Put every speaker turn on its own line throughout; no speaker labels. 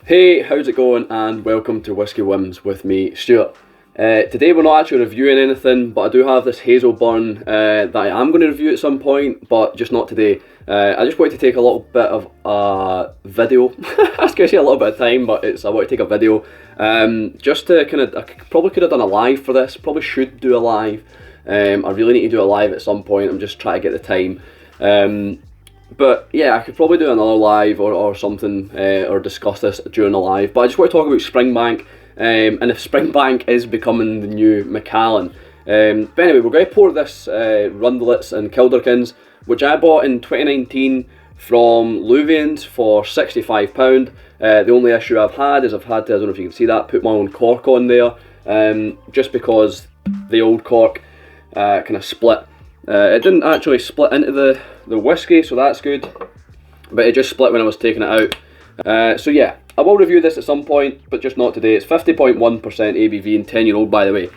Hey, how's it going, and welcome to Whisky Whims with me, Stuart. Today we're not actually reviewing anything, but I do have this hazel burn that I am going to review at some point, but just not today. I just wanted to take a little bit of a video. I was going to say a little bit of time, but I want to take a video just to I probably could have done a live for this, probably should do a live. I really need to do a live at some point. I'm just trying to get the time. But yeah, I could probably do another live or something, or discuss this during a live. But I just want to talk about Springbank, and if Springbank is becoming the new Macallan. But anyway, we're going to pour this Rundlets and Kilderkins, which I bought in 2019 from Louvians for £65. The only issue I've had is I've had to, I don't know if you can see that, put my own cork on there, just because the old cork kind of split. It didn't actually split into the whiskey, so that's good, but it just split when I was taking it out. So yeah, I will review this at some point, but just not today. It's 50.1% ABV and 10-year-old, by the way.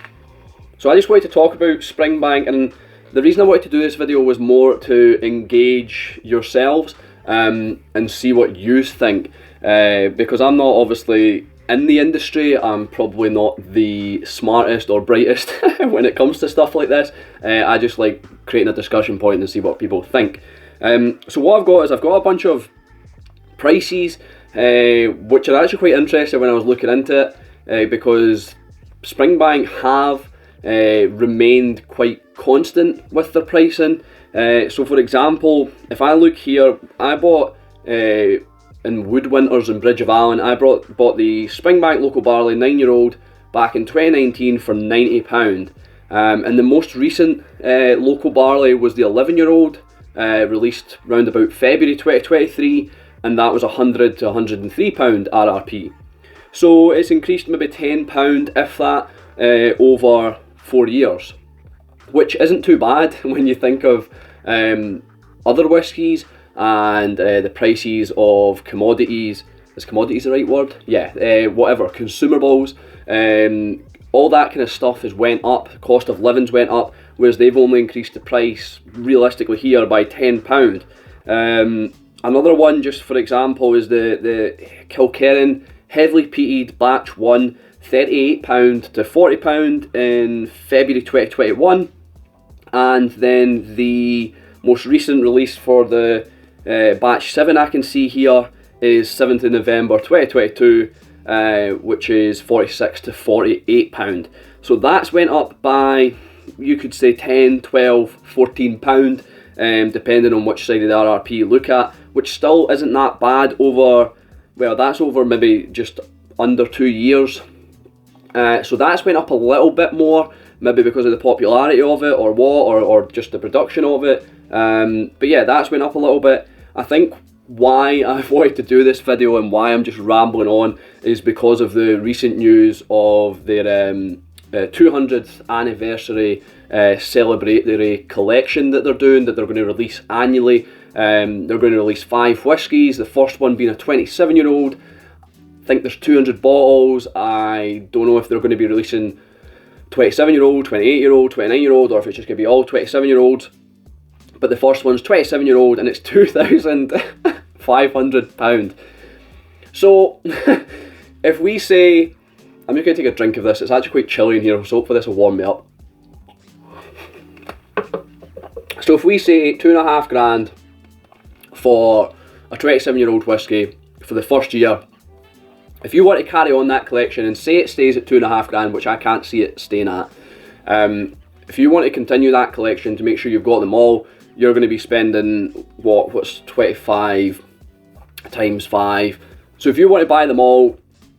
So I just wanted to talk about Springbank, and the reason I wanted to do this video was more to engage yourselves and see what you think, because I'm not obviously in the industry. I'm probably not the smartest or brightest when it comes to stuff like this. I just like creating a discussion point and see what people think. So what I've got is I've got a bunch of prices, which are actually quite interesting when I was looking into it, because Springbank have remained quite constant with their pricing. So for example, if I look here, I bought in Woodwinters and Bridge of Allen, I bought the Springbank Local Barley 9-year-old back in 2019 for £90. And the most recent Local Barley was the 11-year-old, released around about February 2023, and that was £100 to £103 RRP. So it's increased maybe £10, if that, over 4 years, which isn't too bad when you think of other whiskies and the prices of commodities. Is commodities the right word? Yeah, whatever, consumables, all that kind of stuff has went up. The cost of living's went up, whereas they've only increased the price realistically here by £10. Another one, just for example, is the Kilkerran heavily peated batch 1, £38 to £40 in February 2021, and then the most recent release for the batch 7 I can see here is 7th of November 2022, which is £46 to £48. So that's went up by, you could say, 10, 12, £14, depending on which side of the RRP you look at, which still isn't that bad over, well, that's over maybe just under 2 years. So that's went up a little bit more, maybe because of the popularity of it, or what, or just the production of it. But yeah, that's went up a little bit. I think why I've wanted to do this video and why I'm just rambling on is because of the recent news of their 200th anniversary celebratory collection that they're doing, that they're going to release annually. They're going to release 5 whiskies, the first one being a 27-year-old. I think there's 200 bottles. I don't know if they're going to be releasing 27-year-old, 28-year-old, 29-year-old, or if it's just going to be all 27-year-olds. But the first one's 27-year-old, and it's £2,500. So, if we say, I'm just going to take a drink of this. It's actually quite chilly in here, so hopefully this will warm me up. So if we say £2,500 for a 27-year-old whiskey for the first year, if you want to carry on that collection and say it stays at £2,500, which I can't see it staying at, if you want to continue that collection to make sure you've got them all, you're going to be spending what's 25 times 5. So if you want to buy them all,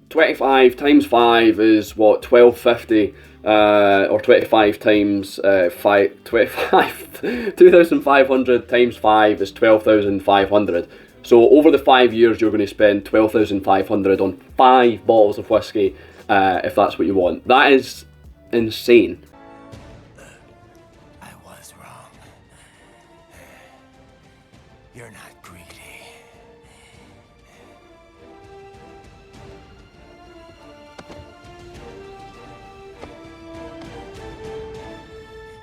25 times 5 is what, 1250, or 25 times 2,500 times 5 is 12,500. So over the 5 years, you're going to spend 12,500 on 5 bottles of whiskey, if that's what you want. That is insane.
I was wrong. You're not greedy.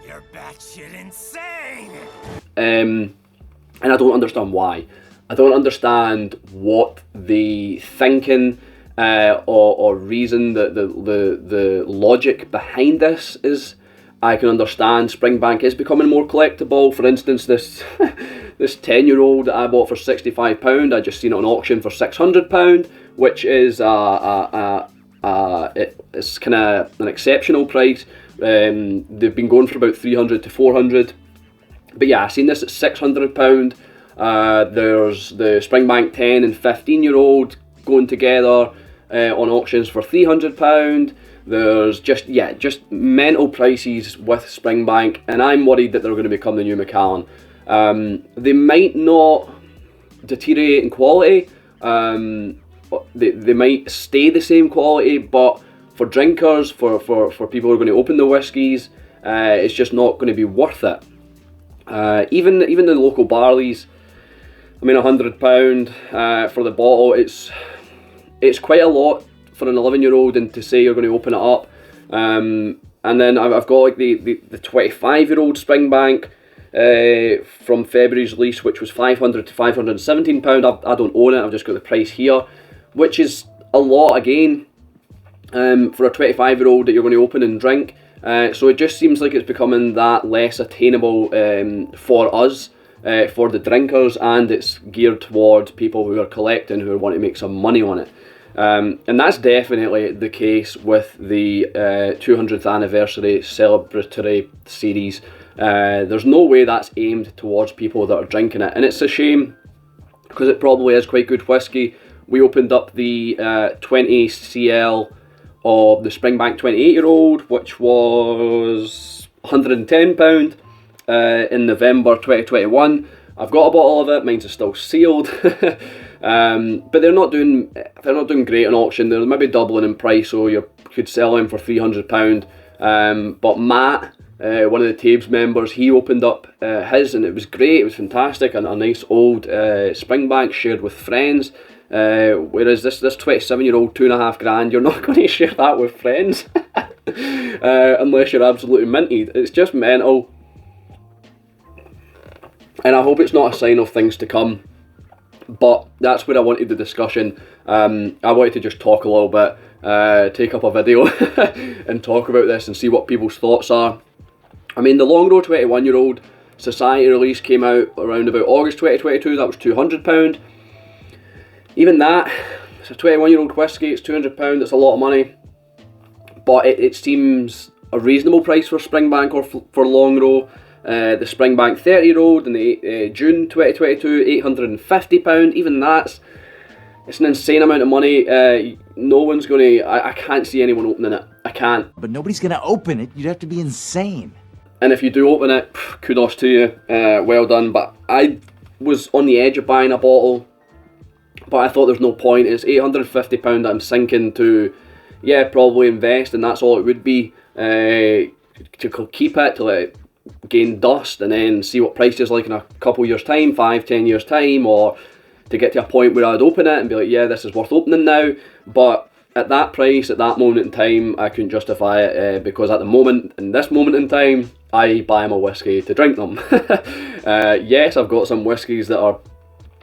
You're batshit insane!
And I don't understand why. I don't understand what the thinking or reason, the logic behind this is, I can understand. Springbank is becoming more collectible. For instance, this this 10-year-old that I bought for £65, I just seen it on auction for £600, which is it's kind of an exceptional price. They've been going for about 300 to 400, but yeah, I seen this at £600. There's the Springbank 10 and 15-year-old going together on auctions for £300. There's just mental prices with Springbank, and I'm worried that they're going to become the new Macallan. They might not deteriorate in quality. They might stay the same quality, but for drinkers, for people who are going to open the whiskies, it's just not going to be worth it. Even the local barleys, I mean, £100 for the bottle, it's quite a lot for an 11-year-old, and to say you're going to open it up. And then I've got like the 25-year-old Springbank from February's release, which was £500 to £517. I don't own it, I've just got the price here, which is a lot again for a 25-year-old that you're going to open and drink. So it just seems like it's becoming that less attainable for us, for the drinkers, and it's geared towards people who are collecting, who want to make some money on it. And that's definitely the case with the 200th anniversary celebratory series. There's no way that's aimed towards people that are drinking it, and it's a shame, because it probably is quite good whiskey. We opened up the 20 cl of the Springbank 28-year-old, which was £110 in November 2021. I've got a bottle of it, mine's still sealed. But they're not doing great on auction. They're maybe doubling in price, so you could sell them for £300. But Matt, one of the Tabes members, he opened up his, and it was great. It was fantastic, and a nice old Springbank shared with friends. Whereas this 27-year-old, £2.5 you're not going to share that with friends unless you're absolutely minted. It's just mental, and I hope it's not a sign of things to come. But that's where I wanted the discussion. I wanted to just talk a little bit, take up a video and talk about this and see what people's thoughts are. I mean, the Longrow 21-year-old Society release came out around about August 2022. That was £200. Even that, it's a 21-year-old whiskey, it's £200, it's a lot of money. But it seems a reasonable price for Springbank or for Longrow. The Springbank 30-year-old in the June 2022, £850. Even it's an insane amount of money. No one's going to... I can't see anyone opening it. I can't.
But nobody's going to open it. You'd have to be insane.
And if you do open it, kudos to you. Well done. But I was on the edge of buying a bottle, but I thought there's no point. It's £850 that I'm sinking to, yeah, probably invest, and that's all it would be. To keep it, to let it gain dust, and then see what price is like in a couple years time, 5-10 years time, or to get to a point where I'd open it and be like, yeah, this is worth opening now. But at that price, at that moment in time, I couldn't justify it, because at the moment, in this moment in time, I buy my whiskey to drink them. Yes, I've got some whiskies that are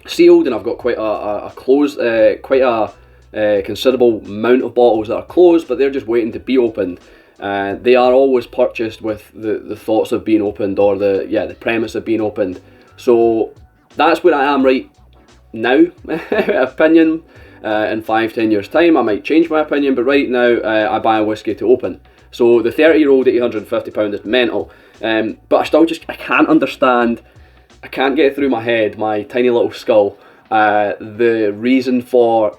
sealed, and I've got quite a closed, quite a considerable amount of bottles that are closed, but they're just waiting to be opened. They are always purchased with the thoughts of being opened, or the premise of being opened. So that's where I am right now. Opinion, in 5-10 years time I might change my opinion, but right now I buy a whiskey to open. So the 30-year-old at £850 is mental, but I can't understand, I can't get through my head, my tiny little skull, the reason for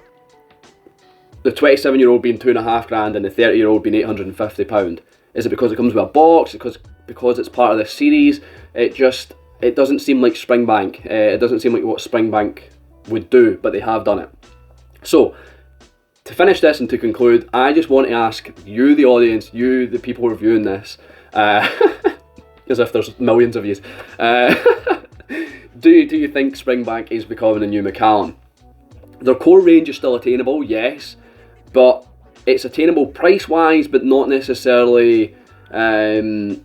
the 27-year-old being £2.5 and the 30-year-old being £850. Is it because it comes with a box? Because it's part of this series? It doesn't seem like Springbank. It doesn't seem like what Springbank would do, but they have done it. So, to finish this and to conclude, I just want to ask you, the audience, you, the people reviewing this, as if there's millions of yous, do you think Springbank is becoming a new Macallan? Their core range is still attainable, yes, but it's attainable price-wise, but not necessarily, what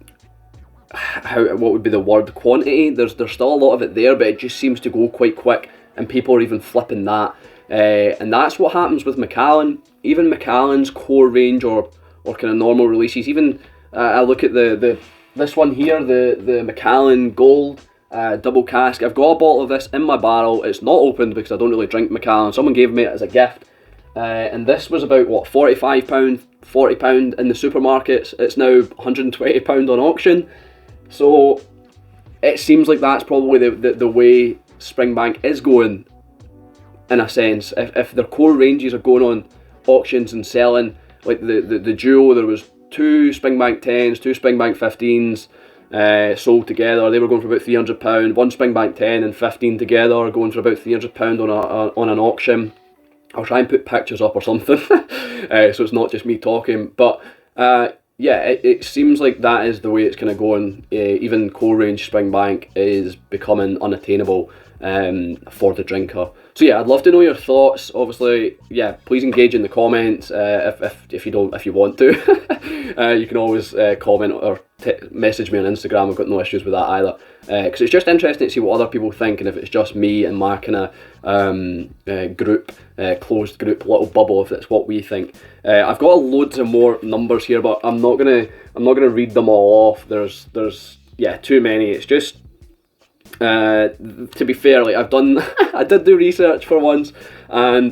would be the word, quantity. There's still a lot of it there, but it just seems to go quite quick, and people are even flipping that. And that's what happens with Macallan. Even Macallan's core range or kind of normal releases, even I look at this one here, the Macallan Gold double cask. I've got a bottle of this in my barrel. It's not opened because I don't really drink Macallan. Someone gave me it as a gift. And this was about, what, £45, £40 in the supermarkets. It's now £120 on auction. So it seems like that's probably the way Springbank is going, in a sense. If their core ranges are going on auctions and selling, like the duo, there was 2 Springbank 10s, 2 Springbank 15s sold together. They were going for about £300. One Springbank 10 and 15 together are going for about £300 on an auction. I'll try and put pictures up or something, so it's not just me talking. But yeah, it seems like that is the way it's kind of going. Even core range Springbank is becoming unattainable for the drinker. So yeah, I'd love to know your thoughts. Obviously, yeah, please engage in the comments if you want to. You can always comment or message me on Instagram. I've got no issues with that either, because it's just interesting to see what other people think, and if it's just me and my kind of group, closed group, little bubble, if that's what we think. I've got loads of more numbers here, but I'm not gonna read them all off. There's yeah, too many. It's just to be fair, like I did do research for once, and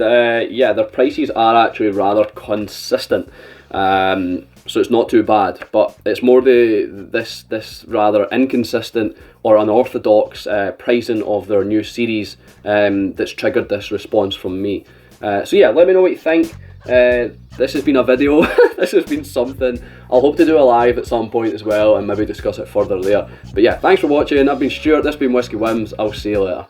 yeah, their prices are actually rather consistent. So it's not too bad, but it's more this rather inconsistent or unorthodox pricing of their new series that's triggered this response from me. So yeah, let me know what you think. This has been a video. This has been something. I'll hope to do a live at some point as well and maybe discuss it further there. But yeah, thanks for watching. I've been Stuart, this has been Whiskey Whims. I'll see you later.